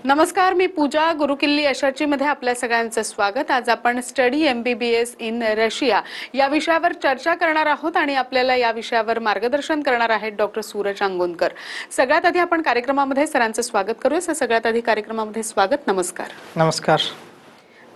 नमस्कार, मी पूजा. गुरुकिल्ली यशाची मध्ये आपल्या सगळ्यांचं स्वागत. आज आपण स्टडी MBBS इन रशिया या विषयावर चर्चा करणार आहोत आणि आपल्याला या विषयावर मार्गदर्शन करणार आहेत डॉक्टर सूरज अंगोनकर. सगळ्यात आधी आपण कार्यक्रमामध्ये सरांचं स्वागत करूया. सगळ्यात आधी कार्यक्रमामध्ये स्वागत. नमस्कार. नमस्कार.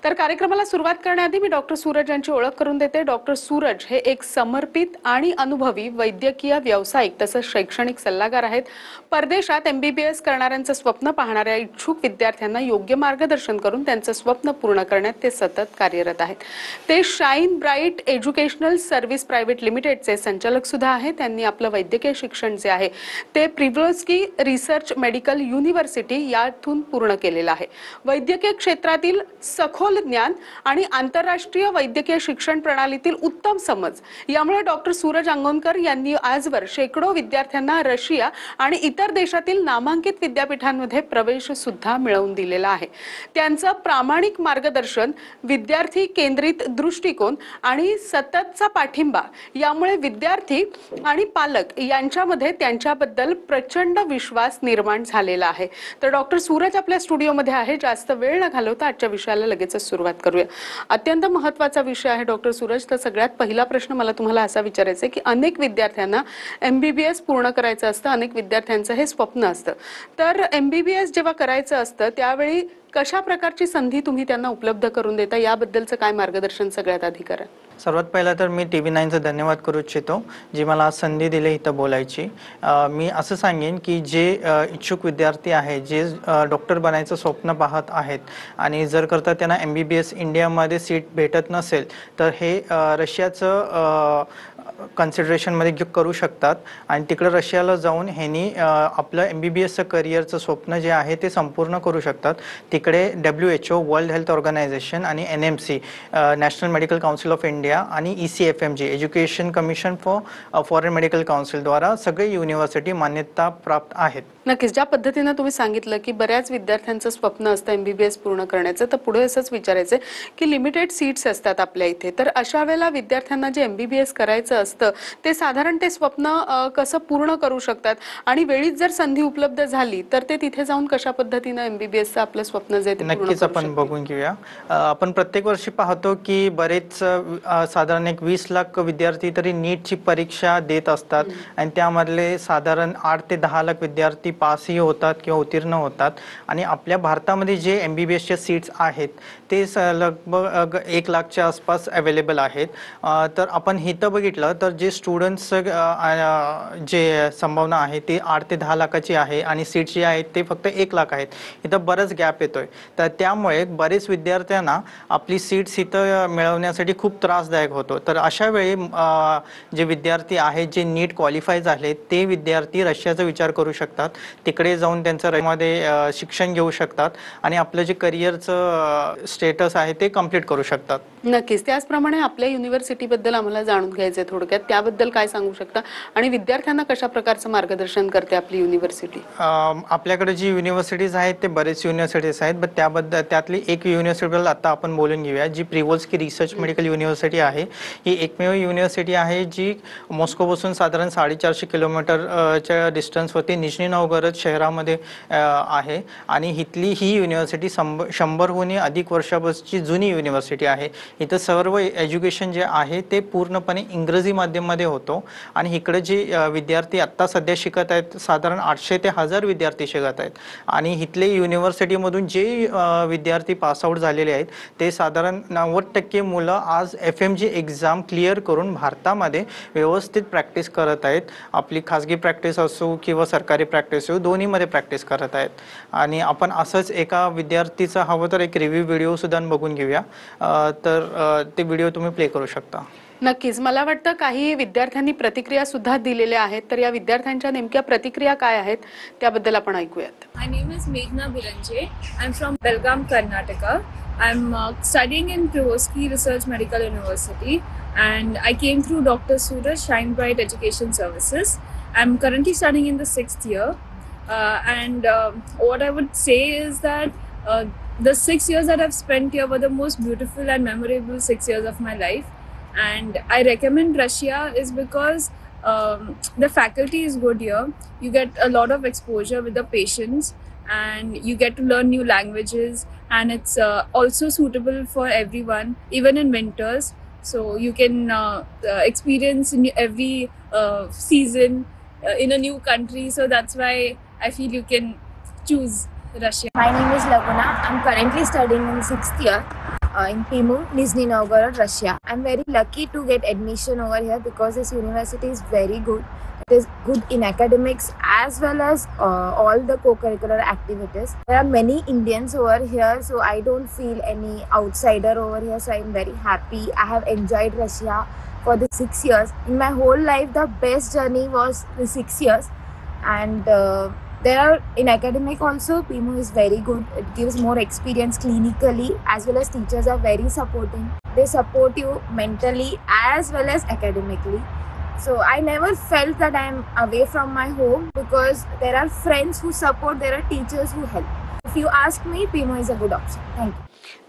तर कार्यक्रमाला सुरुवात करण्याआधी मी डॉक्टर सूरज यांची ओळख करून देते. डॉक्टर सूरज हे एक समर्पित आणि अनुभवी वैद्यकीय व्यावसायिक तसंच शैक्षणिक सल्लागार आहेत. परदेशात MBBS करणाऱ्यांचं स्वप्न पाहणाऱ्या इच्छुक विद्यार्थ्यांना योग्य मार्गदर्शन करून त्यांचं स्वप्न पूर्ण करण्यात ते सतत कार्यरत आहेत. ते shine bright educational service private लिमिटेडचे संचालक सुद्धा आहेत. त्यांनी आपलं वैद्यकीय शिक्षण जे आहे ते प्रिव्होल्स्की रिसर्च मेडिकल युनिव्हर्सिटी यातून पूर्ण केलेलं आहे. वैद्यकीय क्षेत्रातील सखोल ज्ञान आणि आंतरराष्ट्रीय वैद्यकीय शिक्षण प्रणालीतील उत्तम समज यामुळे डॉक्टर सूरज अंगोनकर यांनी आजवर शेकडो विद्यार्थ्यांना रशिया आणि इतर देशातील नामांकित विद्यापीठांमध्ये प्रवेश सुद्धा मिळवून दिलेला आहे. त्यांचं प्रामाणिक मार्गदर्शन, विद्यार्थी केंद्रित दृष्टिकोन आणि सततचा पाठिंबा यामुळे विद्यार्थी आणि पालक यांच्यामध्ये त्यांच्याबद्दल प्रचंड विश्वास निर्माण झालेला आहे. तर डॉक्टर सूरज आपल्या स्टुडिओमध्ये आहे. जास्त वेळ न घालवता आजच्या विषयाला लगेच सुरुवात करूया. अत्यंत महत्त्वाचा विषय आहे डॉक्टर सूरज. तर सगळ्यात पहिला प्रश्न मला तुम्हाला असा विचारायचा आहे की अनेक विद्यार्थ्यांना MBBS पूर्ण करायचं असतं, अनेक विद्यार्थ्यांचं हे स्वप्न असतं. तर MBBS जेव्हा करायचं असतं त्यावेळी कशा प्रकारची संधी तुम्ही त्यांना उपलब्ध करून देता, याबद्दलचं काय मार्गदर्शन सगळ्यात आधी करा? सर्वात पहिला तर मी TV9चं धन्यवाद करू इच्छितो, जी मला आज संधी दिली इथं बोलायची. मी असं सांगेन की जे इच्छुक विद्यार्थी आहेत, जे डॉक्टर बनायचं स्वप्न पाहत आहेत आणि जर करता त्यांना MBBS इंडियामध्ये सीट भेटत नसेल तर हे रशियाचं कन्सिडरेशनमध्ये करू शकतात आणि तिकडं रशियाला जाऊन ह्यांनी आपलं MBBSचं करिअरचं स्वप्न जे आहे ते संपूर्ण करू शकतात. तिकडे WHO वर्ल्ड हेल्थ ऑर्गनायझेशन आणि NMC national medical council of India आणि ECFMG education commission for foreign medical council द्वारा सगळे युनिव्हर्सिटी मान्यता प्राप्त आहेत. नक्कीच. ज्या पद्धतीने तुम्ही सांगितलं की बऱ्याच विद्यार्थ्यांचं स्वप्न असतं MBBS पूर्ण करण्याचं, तर पुढे असंच विचारायचं की लिमिटेड सीट्स असतात आपल्या इथे, तर अशा वेळेला विद्यार्थ्यांना जे MBBS करायचं असतं ते साधारण ते स्वप्न कसं पूर्ण करू शकतात आणि वेळीच जर संधी उपलब्ध झाली तर ते तिथे जाऊन कशा पद्धतीने MBBSचं आपलं स्वप्न जे नक्कीच आपण बघून घेऊया. आपण प्रत्येक वर्षी पाहतो की बरेच साधारण 20 लाख विद्यार्थी तरी नीटची परीक्षा देत असतात आणि त्यामधले साधारण 8 ते 10 लाख विद्यार्थी पासही होतात किंवा उत्तीर्ण होतात. आणि आपल्या भारतामध्ये जे MBBSच्या सीट्स आहेत ते लगभग 1 लाखच्या आसपास अवेलेबल आहेत. तर आपण इथं बघितलं तर जे स्टुडंट्स जे संभावना आहे ते 8 ते 10 लाखाची आहे आणि सीट्स जे आहेत ते फक्त 1 लाख आहेत. इथं बरंच गॅप येतोय. तर त्यामुळे बरेच विद्यार्थ्यांना आपली सीट्स इथं मिळवण्यासाठी खूप त्रासदायक होतो. तर अशा वेळी जे विद्यार्थी आहेत जे नीट क्वालिफाय झाले ते विद्यार्थी रशियाचा विचार करू शकतात. तिकडे जाऊन त्यांचं रशियामध्ये शिक्षण घेऊ शकतात आणि आपलं जे करिअरचं स्टेटस आहे ते कंप्लीट करू शकतात. नक्कीच. त्याचप्रमाणे आपल्या युनिव्हर्सिटीबद्दल आम्हाला जाणून घ्यायचं आहे थोडक्यात, त्याबद्दल काय सांगू शकता आणि विद्यार्थ्यांना कशा प्रकारचं मार्गदर्शन करते आपली युनिव्हर्सिटी? आपल्याकडे जी युनिव्हर्सिटीज आहेत ते बरेच युनिव्हर्सिटीज आहेत, पण त्यातली एक युनिव्हर्सिटीबद्दल आता आपण बोलून घेऊया, जी प्रिव्होल्स्की रिसर्च मेडिकल युनिव्हर्सिटी आहे. ही एकमेव युनिव्हर्सिटी आहे जी मॉस्कोपासून साधारण 450 किलोमीटरच्या डिस्टन्सवरती निझनी नोव्गोरोड शहरामध्ये आहे आणि इथली ही युनिव्हर्सिटी 100हून अधिक वर्षापासूनची जुनी युनिव्हर्सिटी आहे. इथं सर्व एज्युकेशन जे आहे ते पूर्णपणे इंग्रजी माध्यमामध्ये होतो आणि इकडे जे विद्यार्थी आत्ता सध्या शिकत आहेत साधारण 800 ते 1000 विद्यार्थी शिकत आहेत. आणि इथले युनिव्हर्सिटीमधून जे विद्यार्थी पासआउट झालेले आहेत ते साधारण 90% मुलं आज FMG एक्झाम क्लिअर करून भारतामध्ये व्यवस्थित प्रॅक्टिस करत आहेत. आपली खाजगी प्रॅक्टिस असो किंवा सरकारी प्रॅक्टिस असो, दोन्हीमध्ये प्रॅक्टिस करत आहेत. आणि आपण असंच एका विद्यार्थीचा हवं तर एक रिव्ह्यू व्हिडिओ सुद्धा बघून घेऊया. तर ते व्हिडिओ तुम्ही प्ले करू शकता. नक्कीच. मला वाटतं काही विद्यार्थ्यांनी प्रतिक्रिया सुद्धा दिलेल्या आहेत, तर या विद्यार्थ्यांच्या नेमक्या प्रतिक्रिया काय आहेत त्याबद्दल आपण ऐकूयात. My name is Meghna Biranje. I'm from Belgaum, Karnataka. I'm studying in Privosky Research Medical University and I came through Dr. Suraj Shine Bright Education Services. I'm currently studying in the 6th year and what I would say is that the 6 years that I've spent here were the most beautiful and memorable 6 years of my life. And I recommend Russia is because the faculty is good here. You get a lot of exposure with the patients and you get to learn new languages, and it's also suitable for everyone, even in winters. So you can experience every season in a new country. So that's why I feel you can choose Russia. My name is Laguna. I'm currently studying in 6th year in Pimu, Nizhny Novgorod, Russia. I'm very lucky to get admission over here because this university is very good. It is good in academics as well as all the co-curricular activities. There are many Indians over here, so I don't feel any outsider over here. So I'm very happy. I have enjoyed Russia for the 6 years. In my whole life, the best journey was the 6 years. And there are in academic also, PIMO is very good. It gives more experience clinically, as well as teachers are very supporting. They support you mentally as well as academically. So I never felt that I am away from my home because there are friends who support, there are teachers who help. If you ask me, PIMO is a good option. Thank you.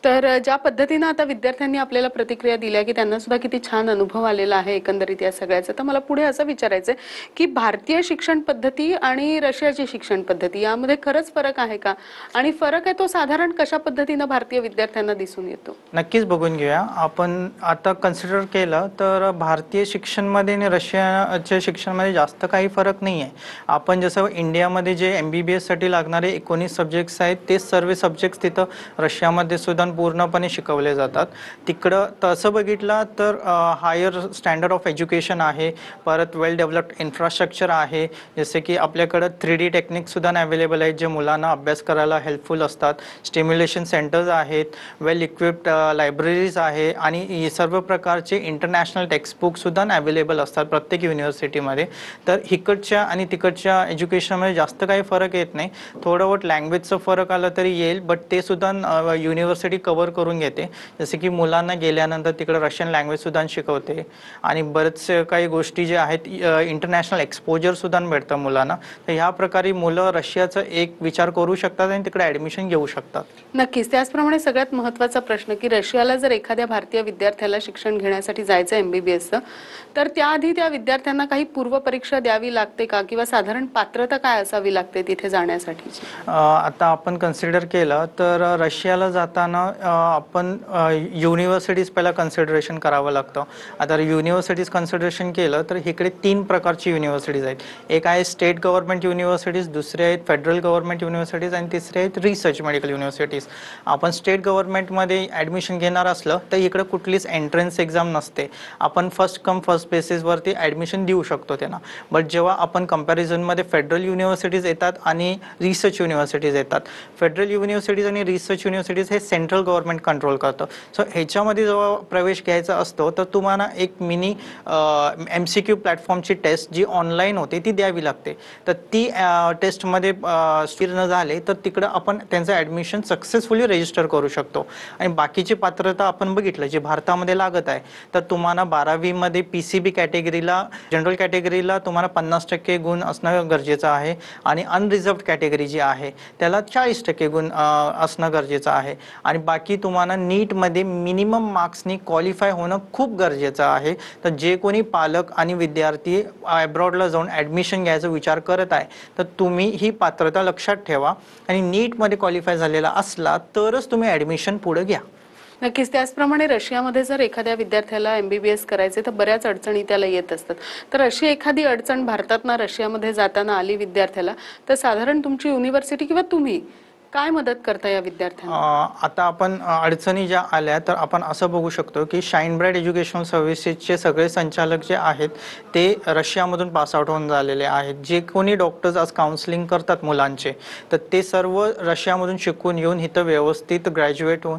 तर ज्या पद्धतीने आता विद्यार्थ्यांनी आपल्याला प्रतिक्रिया दिल्या की त्यांना सुद्धा किती छान अनुभव आलेला आहे एकंदरीत या सगळ्याचा, तर मला पुढे असं विचारायचं आहे की भारतीय शिक्षण पद्धती आणि रशियाची शिक्षण पद्धती यामध्ये खरंच फरक आहे का, आणि फरक आहे तो साधारण कशा पद्धतीने भारतीय विद्यार्थ्यांना दिसून येतो? नक्कीच बघून घेऊया. आपण आता कन्सिडर केलं तर भारतीय शिक्षणमध्ये आणि रशियाच्या शिक्षणामध्ये जास्त काही फरक नाही आहे. आपण जसं इंडियामध्ये जे MBBS साठी लागणारे 19 सब्जेक्ट्स आहेत तेच सर्व सब्जेक्ट्स तिथं रशियामध्ये सुद्धा पूर्णपणे शिकवले जातात. तिकडं तसं बघितलं तर हायर स्टँडर्ड ऑफ एज्युकेशन आहे, परत वेल डेव्हलप्ड इन्फ्रास्ट्रक्चर आहे, जसे की आपल्याकडं 3D टेक्निक सुद्धा अवेलेबल आहेत जे मुलांना अभ्यास करायला हेल्पफुल असतात. स्टिम्युलेशन सेंटर्स आहेत, वेल इक्विप्ड लायब्ररीज आहे आणि सर्व प्रकारचे इंटरनॅशनल टेक्स्टबुक सुद्धा अवेलेबल असतात प्रत्येक युनिव्हर्सिटीमध्ये. तर इकडच्या आणि तिकडच्या एज्युकेशनमध्ये जास्त काही फरक येत नाही. थोडं बहुत लँग्वेजचं फरक आलं तरी येईल, बट ते सुद्धा युनिव्हर्सिटी कव्हर करून घेते. जसे की मुलांना गेल्यानंतर तिकडे रशियन लँग्वेज सुद्धा शिकवते आणि बरेचसे काही गोष्टी जे आहेत इंटरनॅशनल एक्सपोजर सुद्धा भेटतं मुलांना. तर ह्या प्रकारे मुलं रशियाचा एक विचार करू शकतात आणि तिकडे ॲडमिशन घेऊ शकतात. नक्कीच. त्याचप्रमाणे सगळ्यात महत्त्वाचा प्रश्न की रशियाला जर एखाद्या भारतीय विद्यार्थ्याला शिक्षण घेण्यासाठी जायचं MBBSचं, तर त्याआधी त्या विद्यार्थ्यांना काही पूर्वपरीक्षा द्यावी लागते का, किंवा साधारण पात्रता काय असावी लागते तिथे जाण्यासाठीची? आता आपण कन्सिडर केलं तर रशियाला जाताना आपण युनिव्हर्सिटीज पहिला कन्सिडरेशन करावं लागतं. आता युनिव्हर्सिटीज कन्सिडरेशन केलं तर इकडे 3 प्रकारची युनिव्हर्सिटीज आहेत. एक आहे स्टेट गव्हर्नमेंट युनिव्हर्सिटीज, दुसरे आहेत फेडरल गव्हर्नमेंट युनिव्हर्सिटीज आणि तिसरे आहेत रिसर्च मेडिकल युनिव्हर्सिटीज. आपण स्टेट गव्हर्नमेंटमध्ये ॲडमिशन घेणार असलं तर इकडे कुठलीच एंट्रन्स एक्झाम नसते. आपण फर्स्ट कम फर्स्ट बेसिसवरती ॲडमिशन देऊ शकतो त्यांना. बट जेव्हा आपण कंपॅरिझनमध्ये फेडरल युनिव्हर्सिटीज येतात आणि रिसर्च युनिव्हर्सिटीज येतात, फेडरल युनिव्हर्सिटीज आणि रिसर्च युनिव्हर्सिटीज हे सेंट्रल गव्हर्नमेंट कंट्रोल करतं. सो ह्याच्यामध्ये जेव्हा प्रवेश घ्यायचा असतो तर तुम्हाला एक मिनी MCQ प्लॅटफॉर्मची टेस्ट जी ऑनलाईन होते ती द्यावी लागते. तर ती टेस्टमध्ये उत्तीर्ण झाले तर तिकडं आपण त्यांचं ॲडमिशन सक्सेसफुली रजिस्टर करू शकतो. आणि बाकीची पात्रता आपण बघितलं जी भारतामध्ये लागत आहे, तर तुम्हाला 12वीमध्ये PCB कॅटेगरीला, जनरल कॅटेगरीला तुम्हाला 50% गुण असणं गरजेचं आहे आणि अनरिझर्व्ड कॅटेगरी जी आहे त्याला 40% गुण असणं गरजेचं आहे. आणि बाकी तुम्हाला नीटमध्ये मिनिमम मार्क्सनी क्वालिफाय होणं खूप गरजेचं आहे. तर जे कोणी पालक आणि विद्यार्थी अब्रॉडला जाऊन ॲडमिशन घ्यायचा विचार करत आहे तर तुम्ही ही पात्रता लक्षात ठेवा आणि नीटमध्ये क्वालिफाय झालेला असला तरच तुम्ही ॲडमिशन पुढे घ्या. नक्कीच. त्याचप्रमाणे रशियामध्ये जर एखाद्या विद्यार्थ्याला MBBS करायचे तर बऱ्याच अडचणी त्याला येत असतात. तर अशी एखादी अडचण भारतातना रशियामध्ये जाताना आली विद्यार्थ्याला, तर साधारण तुमची युनिव्हर्सिटी किंवा तुम्ही काय मदत करता या विद्यार्थ्यांना? आता आपण अडचणी ज्या आल्या तर आपण असं बघू शकतो की शाईन ब्राईट एज्युकेशनल सर्व्हिसेसचे सगळे संचालक जे आहेत ते रशियामधून पासआउट होऊन झालेले आहेत. जे कोणी डॉक्टर्स आज काउन्सिलिंग करतात मुलांचे तर ते सर्व रशियामधून शिकून येऊन इथं व्यवस्थित ग्रॅज्युएट होऊन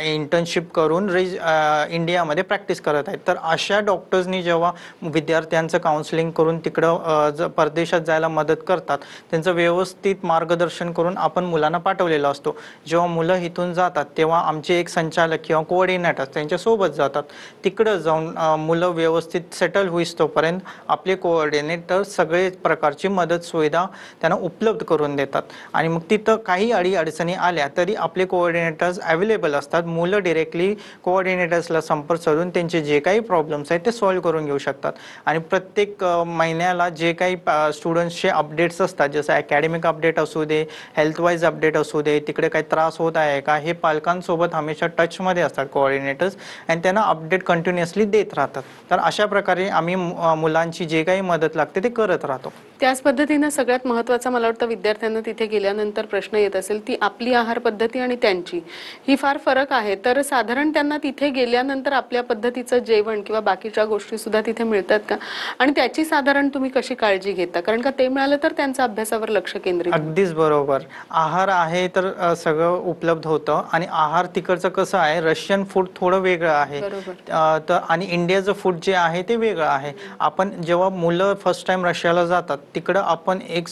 इंटर्नशिप करून इंडियामध्ये प्रॅक्टिस करत आहेत. तर अशा डॉक्टर्सनी जेव्हा विद्यार्थ्यांचं काउन्सिलिंग करून तिकडं परदेशात जायला मदत करतात, त्यांचं व्यवस्थित मार्गदर्शन करून आपण मुलांना पाठवलेला असतो. जेव्हा मुलं इथून जातात तेव्हा आमचे एक संचालक किंवा कोऑर्डिनेटर त्यांच्यासोबत जातात. तिकडं जाऊन मुलं व्यवस्थित सेटल होईस्तोपर्यंत आपले कोऑर्डिनेटर सगळे प्रकारची मदत सुविधा त्यांना उपलब्ध करून देतात. आणि मग तिथं काही अडीअडचणी आल्या तरी आपले कोऑर्डिनेटर्स अवेलेबल असतात. मुलं डिरेक्टली कोऑर्डिनेटर्सला संपर्क साधून त्यांचे जे काही प्रॉब्लेम्स आहेत ते सॉल्व्ह करून घेऊ शकतात. आणि प्रत्येक महिन्याला जे काही स्टुडंट्सचे अपडेट्स असतात, जसं अकॅडमिक अपडेट असू दे, हेल्थ वाईज अपडेट असू दे, तिकडे काही त्रास होत आहे का, हे पालकांसोबत हमेशा टचमध्ये असतात कोऑर्डिनेटर्स आणि त्यांना अपडेट कंटिन्युअसली देत राहतात. तर अशा प्रकारे आम्ही मुलांची जे काही मदत लागते ते करत राहतो. त्याच पद्धतीनं सगळ्यात महत्त्वाचा मला वाटतं विद्यार्थ्यांना तिथे गेल्यानंतर प्रश्न येत असेल ती आपली आहार पद्धती आणि त्यांची ही फार फरक आहे. तर साधारण त्यांना तिथे गेल्यानंतर आपल्या पद्धतीचं जेवण किंवा बाकीच्या गोष्टी सुद्धा तिथे मिळतात का आणि त्याची साधारण तुम्ही कशी काळजी घेता, कारण का ते मिळालं तर त्यांचं अभ्यासावर लक्ष केंद्रित. अगदीच बरोबर. आहार आहे तर सगळं उपलब्ध होतं. आणि आहार तिकडचं कसं आहे, रशियन फूड थोडं वेगळं आहे तर आणि इंडियाचं फूड जे आहे ते वेगळं आहे. आपण जेव्हा मुलं फर्स्ट टाइम रशियाला जातात तिकडं आपण एक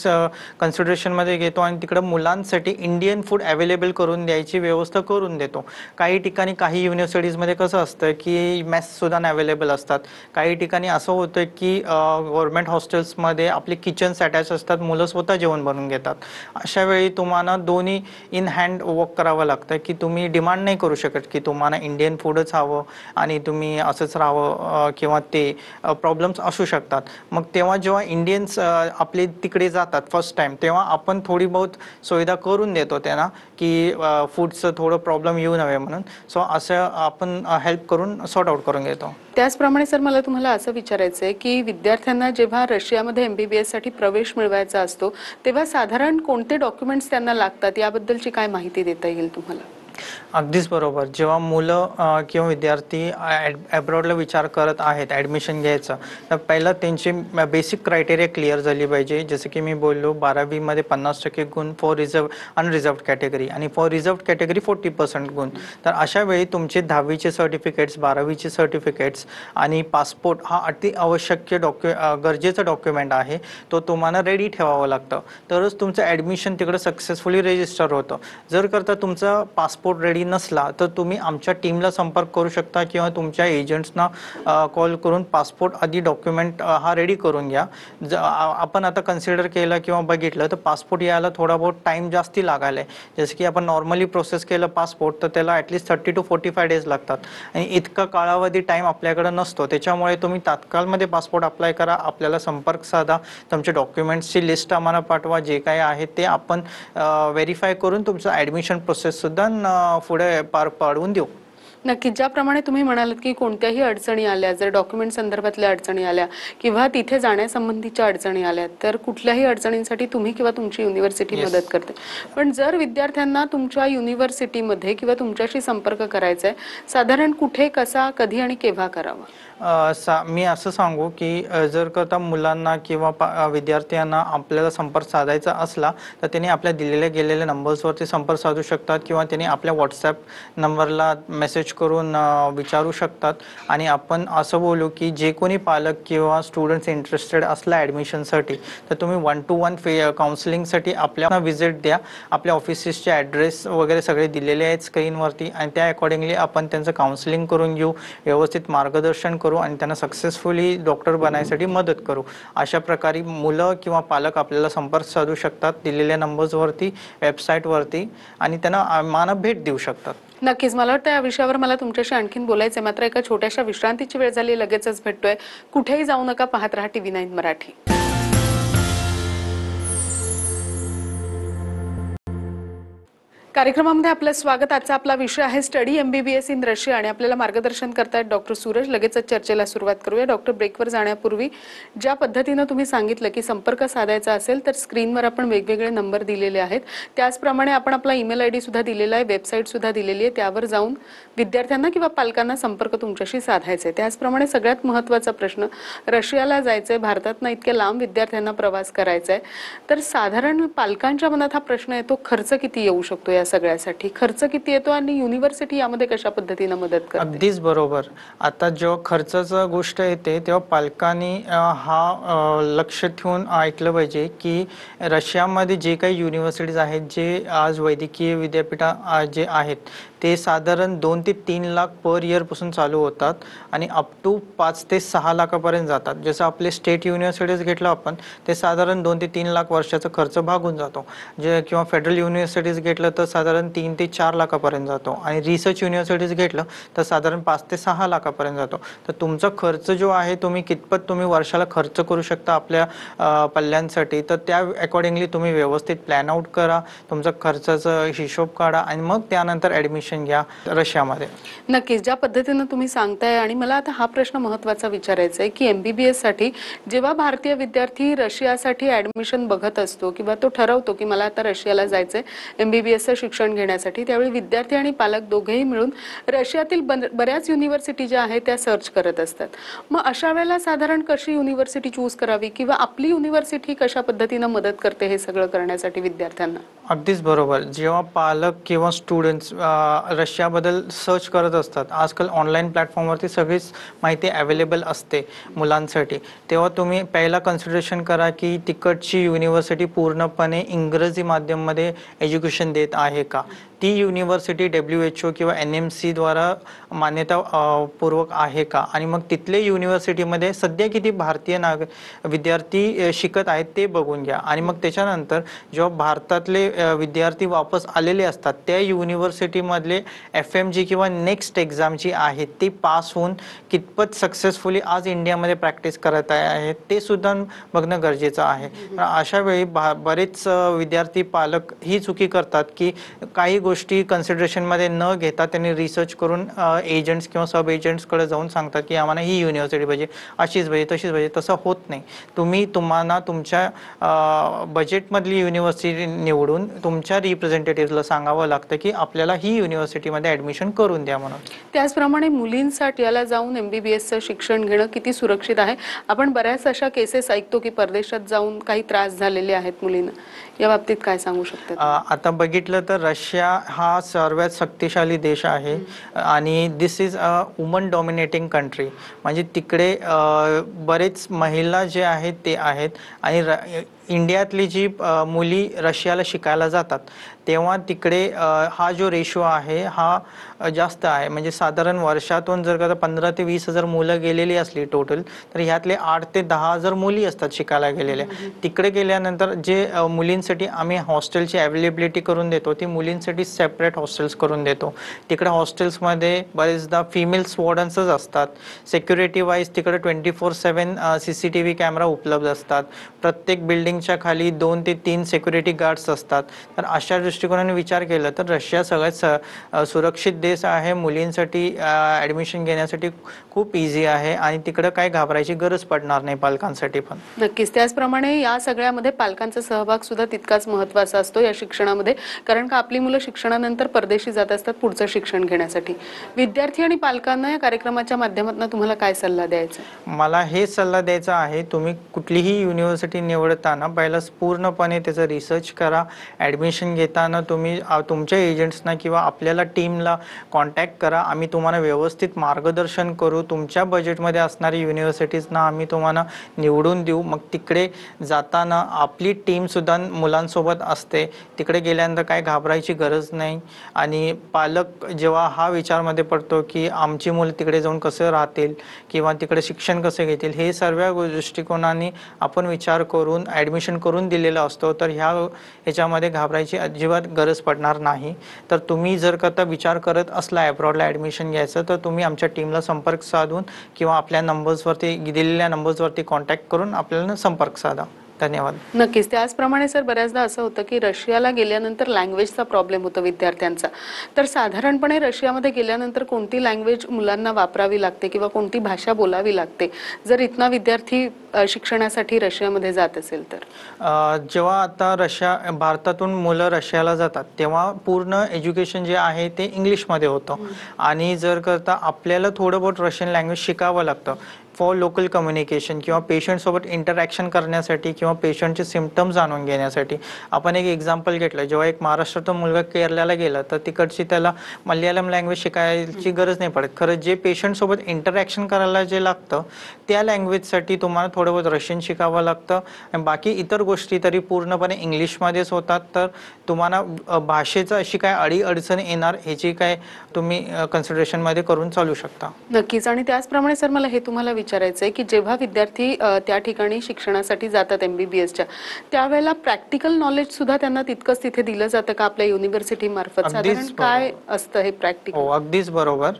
कन्सिडरेशनमध्ये घेतो आणि तिकडं मुलांसाठी इंडियन फूड अवेलेबल करून द्यायची व्यवस्था करून देतो. काही ठिकाणी काही युनिव्हर्सिटीजमध्ये कसं असतं की मेससुद्धा अवेलेबल असतात. काही ठिकाणी असं होतं की गव्हर्नमेंट हॉस्टेल्समध्ये आपले किचन्स अटॅच असतात, मुलं स्वतः जेवण बनवून घेतात. अशा वेळी तुम्हाला दोन्ही इन हँड वर्क करावं लागतं की तुम्ही डिमांड नाही करू शकत की तुम्हाला इंडियन फूडच हवं आणि तुम्ही असंच राहावं किंवा ते प्रॉब्लेम्स असू शकतात. मग तेव्हा जेव्हा इंडियन्स आपले तिकडे जातात फर्स्ट टाइम तेव्हा आपण थोडी बहुत सुविधा करून देतो त्यांना की फूडचं थोडं प्रॉब्लेम येऊ नये म्हणून. सो असं आपण हेल्प करून सॉर्ट आउट करून घेतो. त्याचप्रमाणे सर मला तुम्हाला असं विचारायचं आहे की विद्यार्थ्यांना जेव्हा रशियामध्ये MBBS साठी प्रवेश मिळवायचा असतो तेव्हा साधारण कोणते डॉक्युमेंट्स त्यांना लागतात याबद्दलची काय माहिती देता येईल तुम्हाला? अगदीच बरोबर. जेव्हा मुलं किंवा विद्यार्थी अब्रॉडला विचार करत आहेत ॲडमिशन घ्यायचं तर पहिलं त्यांची बेसिक क्रायटेरिया क्लिअर झाली पाहिजे. जसं की मी बोललो 12वीमध्ये 50% गुण फॉर अनरिझर्व्ड कॅटेगरी आणि फॉर रिझर्व्ड कॅटेगरी 40% गुण. तर अशा वेळी तुमचे 10वीचे सर्टिफिकेट्स, 12वीचे सर्टिफिकेट्स आणि पासपोर्ट हा अति आवश्यक गरजेचा डॉक्युमेंट आहे. तो तुम्हाला रेडी ठेवावं लागतं तरच तुमचं ॲडमिशन तिकडं सक्सेसफुली रजिस्टर होतं. जर करता तुमचा पासपोर्ट रेडी नसला तर तुम्ही आमच्या टीमला संपर्क करू शकता किंवा तुमच्या एजंट्सना कॉल करून पासपोर्ट आधी डॉक्युमेंट हा रेडी करून घ्या. आपण आता कन्सिडर केलं किंवा बघितलं तर पासपोर्ट यायला थोडा बहुत टाईम जास्ती लागायला आहे. जसं की आपण नॉर्मली प्रोसेस केलं पासपोर्ट तर त्याला ॲटलिस्ट 30 to 45 डेज लागतात आणि इतका कालावधी टाईम आपल्याकडे नसतो. त्याच्यामुळे तुम्ही तात्काळमध्ये पासपोर्ट अप्लाय करा, आपल्याला संपर्क साधा, तुमचे डॉक्युमेंट्सची लिस्ट आम्हाला पाठवा, जे काही आहे ते आपण व्हेरीफाय करून तुमचं ॲडमिशन प्रोसेससुद्धा पुढे पार पाडवून देऊ. नक्की. ज्याप्रमाणे तुम्ही म्हणालात की कोणत्याही अडचणी आल्या, जर डॉक्युमेंट संदर्भातल्या अडचणी आल्या किंवा तिथे जाण्यासंबंधीच्या अडचणी आल्या तर कुठल्याही अडचणींसाठी तुम्ही किंवा तुमची युनिव्हर्सिटी मदत करते. पण जर विद्यार्थ्यांना तुमच्या युनिव्हर्सिटीमध्ये किंवा तुमच्याशी संपर्क करायचा आहे साधारण कुठे, कसा, कधी आणि केव्हा करावा? मी असं सांगू की जर का मुलांना किंवा विद्यार्थ्यांना आपल्याला संपर्क साधायचा असला तर त्यांनी आपल्या दिलेल्या गेलेल्या नंबर्सवरती संपर्क साधू शकतात किंवा त्यांनी आपल्या व्हॉट्सॲप नंबरला मेसेज करून विचारू शकतात. आणि आपण असं बोलू की जे कोणी पालक किंवा स्टुडंट्स इंटरेस्टेड असला ॲडमिशनसाठी तर तुम्ही 1-to-1 काउन्सिलिंगसाठी आपल्याला व्हिजिट द्या. आपल्या ऑफिसेसचे ॲड्रेस वगैरे सगळे दिलेले आहेत स्क्रीनवरती आणि त्या अकॉर्डिंगली आपण त्यांचं काउन्सिलिंग करून घेऊ, व्यवस्थित मार्गदर्शन करू आणि त्यांना सक्सेसफुली डॉक्टर बनायसाठी मदत करू. अशा प्रकारे मुलं किंवा पालक आपल्याला संपर्क साधू शकतात दिलेल्या नंबर्सवरती, वेबसाईटवरती आणि त्यांना मानव भेट देऊ शकतात. नक्कीच. मला वाटतं या विषयावर मला तुमच्याशी आणखीन बोलायचं आहे, मात्र एका छोट्याशा विश्रांतीची वेळ झाली, लगेचच भेटतोय. कुठेही जाऊ नका, पाहत रहा TV9 मराठी. कार्यक्रमामध्ये आपलं स्वागत. आजचा आपला विषय आहे स्टडी MBBS इन रशिया आणि आपल्याला मार्गदर्शन करतायत डॉक्टर सूरज. लगेचच चर्चेला सुरुवात करूया. डॉक्टर, ब्रेकवर जाण्यापूर्वी ज्या पद्धतीनं तुम्ही सांगितलं की संपर्क साधायचा असेल तर स्क्रीनवर आपण वेगवेगळे नंबर दिलेले आहेत, त्याचप्रमाणे आपण आपला ईमेल ID सुद्धा दिलेला आहे, वेबसाईट सुद्धा दिलेली आहे, त्यावर जाऊन विद्यार्थ्यांना किंवा पालकांना संपर्क तुमच्याशी साधायचा आहे. त्याचप्रमाणे सगळ्यात महत्त्वाचा प्रश्न, रशियाला जायचंय, भारतातनं इतक्या लांब विद्यार्थ्यांना प्रवास करायचा आहे, तर साधारण पालकांच्या मनात हा प्रश्न येतो, खर्च किती येऊ शकतो या सगळ्यासाठी खर्च किती येतो आणि युनिव्हर्सिटी यामध्ये कशा पद्धतीने मदत करते? अगदीच बरोबर. आता जेव्हा खर्चाचा गोष्ट येते तेव्हा पालकांनी हा लक्ष ठेवून ऐकलं पाहिजे की रशियामध्ये जे काही युनिव्हर्सिटीज आहेत, जे आज वैद्यकीय विद्यापीठा जे आहेत ते साधारण 2 ते 3 लाख पर इयर पासून चालू होतात आणि अप टू 5 ते 6 लाखापर्यंत जातात. जसं आपले स्टेट युनिव्हर्सिटीज घेतलं आपण, ते साधारण 2 ते 3 लाख वर्षाचा खर्च भागून जातो. जे किंवा फेडरल युनिव्हर्सिटीज घेतलं तर साधारण 3 ते 4 लाखापर्यंत जातो आणि रिसर्च युनिव्हर्सिटीज घेतलं तर साधारण 5 ते 6 लाखापर्यंत जातो. तर तुमचा खर्च जो आहे तुम्ही कितपत तुम्ही वर्षाला खर्च करू शकता आपल्या पल्ल्यांसाठी, तर त्या अकॉर्डिंगली तुम्ही व्यवस्थित प्लॅन आउट करा, तुमचा खर्चाचा हिशोब काढा आणि मग त्यानंतर ॲडमिशन घ्या रशियामध्ये. नक्कीच, ज्या पद्धतीने तुम्ही सांगताय आणि मला आता हा प्रश्न महत्त्वाचा विचारायचा आहे की MBBS साठी जेव्हा भारतीय विद्यार्थी रशियासाठी ॲडमिशन बघत असतो किंवा तो ठरवतो की मला आता रशियाला जायचंय MBBSचं शिक्षण घेण्यासाठी, त्यावेळी विद्यार्थी आणि पालक दोघेही मिळून रशियातील बऱ्याच युनिव्हर्सिटी ज्या आहेत त्या सर्च करत असतात. मग अशा वेळेला साधारण कशी युनिव्हर्सिटी चूज करावी किंवा आपली युनिव्हर्सिटी कशा पद्धतीने मदत करते हे सगळं करण्यासाठी विद्यार्थ्यांना? अगदीच बरोबर. जेव्हा पालक किंवा स्टुडंट्स रशियाबद्दल सर्च करत असतात, आजकाल ऑनलाईन प्लॅटफॉर्मवरती सगळीच माहिती अवेलेबल असते मुलांसाठी, तेव्हा तुम्ही पहिला कन्सिडरेशन करा की तिकडची युनिव्हर्सिटी पूर्णपणे इंग्रजी माध्यममध्ये एज्युकेशन देत आहे का, ती युनिव्हर्सिटी WHO किंवा NMC द्वारा मान्यता पूर्वक आहे का, आणि मग तिथले युनिव्हर्सिटीमध्ये सध्या किती भारतीय विद्यार्थी शिकत आहेत ते बघून घ्या. आणि मग त्याच्यानंतर जेव्हा भारतातले विद्यार्थी वापस आलेले असतात त्या युनिव्हर्सिटीमधले FMG किंवा नेक्स्ट एक्झाम जी आहे ती पास होऊन कितपत सक्सेसफुली आज इंडियामध्ये प्रॅक्टिस करत आहेत ते सुद्धा बघणं गरजेचं आहे. अशा वेळी बरेच विद्यार्थी पालक ही चुकी करतात की काही गोष्टी कन्सिडरेशनमध्ये न घेता त्यांनी रिसर्च करून एजंट्स किंवा सब एजंट्सकडे जाऊन सांगतात की आम्हाला ही युनिव्हर्सिटी पाहिजे, अशीच पाहिजे, तशीच पाहिजे. तसं होत नाही. तुम्हाला तुमच्या बजेटमधली युनिव्हर्सिटी निवडून तुमच्या रिप्रेझेंटेटिव्हला सांगावं लागतं की आपल्याला ही युनिव्हर्सिटीमध्ये ॲडमिशन करून द्या म्हणून. त्याचप्रमाणे मुलींसाठी याला जाऊन MBBSचं शिक्षण घेणं किती सुरक्षित आहे? आपण बऱ्याच अशा केसेस ऐकतो की परदेशात जाऊन काही त्रास झालेले आहेत मुलींना, या बाबतीत काय सांगू शकता? आता बघितलं तर रशिया हा सर्वात शक्तिशाली देश आहे आणि this is a woman dominating country. म्हणजे तिकडे बरेच महिला जे आहेत ते आहेत आणि इंडियातली जी मुली रशियाला शिकायला जातात तेव्हा तिकडे हा जो रेशो आहे हा जास्त आहे. म्हणजे साधारण वर्षातून जर का 15 ते 20 हजार मुलं गेलेली असली टोटल, तर ह्यातले 8 ते 10 हजार मुली असतात शिकायला गेलेल्या. तिकडे गेल्यानंतर जे मुलींसाठी आम्ही हॉस्टेलची अवेलेबिलिटी करून देतो ती मुलींसाठी सेपरेट हॉस्टेल्स करून देतो. तिकडे हॉस्टेल्समध्ये बरेचदा फिमेल्स वॉर्डन्सच असतात. सिक्युरिटी वाईज तिकडे 24/7 CCTV कॅमेरा उपलब्ध असतात. प्रत्येक बिल्डिंगच्या खाली 2 ते 3 सिक्युरिटी गार्ड्स असतात. तर अशा दृष्टिकोनाने विचार केला तर रशिया सगळ्यात सुरक्षित देश आहे. मुलींसाठी ॲडमिशन घेण्यासाठी खूप इझी आहे आणि तिकडे काय घाबरायची गरज पडणार नाही पालकांसाठी पण. नक्कीच. त्याचप्रमाणे या सगळ्यामध्ये पालकांचा सहभाग सुद्धा तितकाच महत्त्वाचा असतो या शिक्षणामध्ये, कारण का आपली मुलं शिक्षणानंतर परदेशी जात असतात पुढचं शिक्षण घेण्यासाठी. विद्यार्थी आणि पालकांना या कार्यक्रमाच्या माध्यमातून तुम्हाला काय सल्ला द्यायचा? मला हे सल्ला द्यायचा आहे, तुम्ही कुठलीही युनिव्हर्सिटी निवडताना पहिला पूर्णपणे त्याचा रिसर्च करा. ॲडमिशन घेताना तुम्ही तुमच्या एजंट्सना किंवा आपल्याला टीमला कॉन्टॅक्ट करा. आम्ही तुम्हाला व्यवस्थित मार्गदर्शन करू. तुमच्या बजेटमध्ये असणारी युनिव्हर्सिटीजना आम्ही तुम्हाला निवडून देऊ. मग तिकडे जाताना आपली टीमसुद्धा मुलांसोबत असते. तिकडे गेल्यानंतर काय घाबरायची गरज नाही. आणि पालक जेव्हा हा विचारमध्ये पडतो की आमची मुलं तिकडे जाऊन कसं राहतील किंवा तिकडे शिक्षण कसं घेतील, हे सर्व दृष्टिकोनाने आपण विचार करून ॲडमिशन करून दिलेला असतो. तर ह्याच्यामध्ये घाबरायची अजिबात गरज पडणार नाही. तर तुम्ही जर का विचार करत असला अब्रॉडला ॲडमिशन घ्यायचं तर तुम्ही आमच्या टीमला संपर्क साधून किंवा आपल्या नंबर्सवरती दिलेल्या नंबर्सवरती कॉन्टॅक्ट करून आपल्याला संपर्क साधा. धन्यवाद. नक्कीच. त्याचप्रमाणे सर बऱ्याचदा असं होतं की रशियाला गेल्यानंतर लँग्वेजचा प्रॉब्लेम होतो विद्यार्थ्यांचा. तर साधारणपणे रशियामध्ये गेल्यानंतर कोणती लँग्वेज मुलांना वापरावी लागते किंवा कोणती भाषा बोलावी लागते जर इथना विद्यार्थी शिक्षणासाठी रशियामध्ये जात असेल तर? जेव्हा आता भारतातून मुलं रशियाला जातात तेव्हा पूर्ण एज्युकेशन जे आहे ते इंग्लिशमध्ये होतं आणि जर करता आपल्याला थोडं बहुत रशियन लँग्वेज शिकावं लागतं फॉर लोकल कम्युनिकेशन किंवा पेशंटसोबत इंटरॅक्शन करण्यासाठी किंवा पेशंटचे सिम्पटम्स जाणून घेण्यासाठी. आपण एक एक्झाम्पल घेतलं, जेव्हा एक महाराष्ट्रातून मुलगा केरळला गेला तर तिकडची त्याला मल्याळम लँग्वेज शिकायची गरज नाही पडत. खरं जे पेशंटसोबत इंटरॅक्शन करायला जे लागतं त्या लँग्वेजसाठी तुम्हाला थोडं बहुत रशियन शिकावं लागतं आणि बाकी इतर गोष्टी तरी पूर्णपणे इंग्लिशमध्येच होतात. तर तुम्हाला भाषेचं अशी काय अडीअडचण येणार ह्याची काय तुम्ही कन्सिडरेशनमध्ये करून चालू शकता. नक्कीच. आणि त्याचप्रमाणे सर मला हे तुम्हाला विचारायचं आहे की जेव्हा विद्यार्थी त्या ठिकाणी शिक्षणासाठी जातात MBBSच्या, त्यावेळेला प्रॅक्टिकल नॉलेज सुद्धा त्यांना तितकंच तिथे दिलं जातं का आपल्या युनिव्हर्सिटी मार्फत? साधारण काय असतं हे प्रॅक्टिकल? हो, अगदीच बरोबर.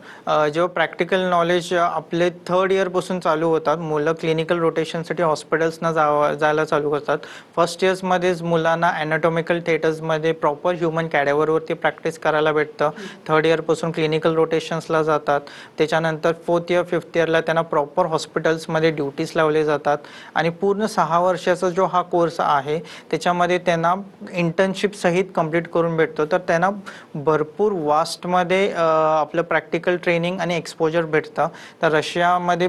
जेव्हा प्रॅक्टिकल नॉलेज आपले 3rd इयर पासून चालू होतात, मुलं क्लिनिकल रोटेशनसाठी हॉस्पिटल्सना जायला चालू करतात. फर्स्ट इयर्समध्येच मुलांना ॲनाटॉमिकल थिएटर्समध्ये प्रॉपर ह्युमन कॅडेवरवरती प्रॅक्टिस करायला भेटतं. 3rd इयर पासून क्लिनिकल रोटेशन्सला जातात. त्याच्यानंतर 4th इयर 5th इयरला त्यांना प्रॉपर हॉस्पिटल्समध्ये ड्युटीज लावले जातात आणि पूर्ण 6 वर्षाचा जो हा कोर्स आहे त्याच्यामध्ये त्यांना इंटर्नशिप सहित कंप्लीट करून भेटतो. तर त्यांना भरपूर वास्टमध्ये आपलं प्रॅक्टिकल ट्रेनिंग आणि एक्सपोजर भेटतं. तर रशियामध्ये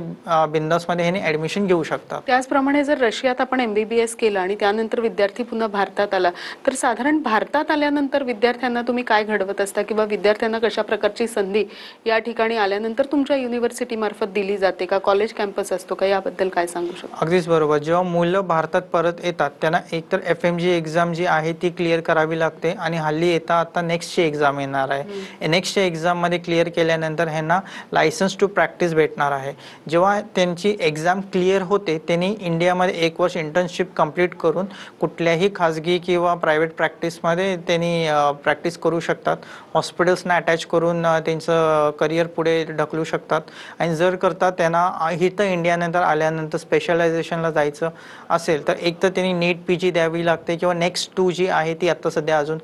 बिंदासमध्ये ह्याने ॲडमिशन घेऊ शकतात. त्याचप्रमाणे जर रशियात आपण MBBS केलं आणि त्यानंतर विद्यार्थी पुन्हा भारतात आला, तर साधारण भारतात आल्यानंतर विद्यार्थ्यांना तुम्ही काय घडवत असता किंवा विद्यार्थ्यांना कशा प्रकारची संधी या ठिकाणी आल्यानंतर तुमच्या युनिव्हर्सिटी मार्फत दिली जाते का? कॉलेज कॅम्पस असतो का? याबद्दल काय सांगू शकता? अगदीच बरोबर. जेव्हा मुलं भारतात परत येतात त्यांना एकतर FMG एक्झाम जी आहे ती क्लिअर करावी लागते आणि हल्ली येता आता नेक्स्टची एक्झाम येणार आहे. नेक्स्टच्या एक्झाममध्ये क्लिअर केल्यानंतर ह्यांना लायसन्स टू प्रॅक्टिस भेटणार आहे. जेव्हा त्यांची एक्झाम क्लिअर होते त्यांनी इंडियामध्ये 1 वर्ष इंटर्नशिप कंप्लीट करून कुठल्याही खाजगी किंवा प्रायव्हेट प्रॅक्टिसमध्ये त्यांनी प्रॅक्टिस करू शकतात. हॉस्पिटल्सना अटॅच करून त्यांचं करिअर पुढे ढकलू शकतात. आणि जर करता त्यांना इथं इंडियानंतर आल्यानंतर स्पेशलायझेशनला जायचं असेल तर एक तर त्यांनी नीट PG द्यावी लागते किंवा नेक्स्ट 2 जी आहे ती आत्ता सध्या अजून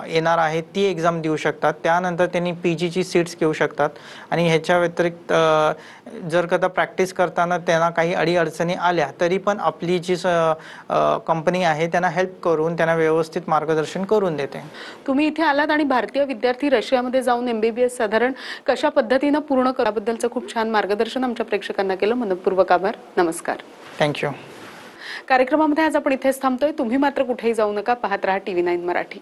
येणार आहे ती एक्झाम देऊ शकतात. त्यानंतर त्यांनी PGची सीट्स घेऊ शकतात. आणि ह्याच्या व्यतिरिक्त जर कदा प्रॅक्टिस करताना त्यांना काही अडीअडचणी आल्या तरी पण आपली जी कंपनी आहे त्यांना हेल्प करून त्यांना व्यवस्थित मार्गदर्शन करून देते. तुम्ही इथे आलात आणि भारतीय विद्यार्थी रशियामध्ये जाऊन MBBS साधारण कशा पद्धतीनं पूर्ण कराबद्दलचं खूप छान मार्गदर्शन आमच्या प्रेक्षकांना केलं. मनपूर्वक आभार. नमस्कार. थँक्यू. कार्यक्रमामध्ये आज आपण इथेच थांबतोय. तुम्ही मात्र कुठेही जाऊ नका. पाहत रहा TV9 मराठी.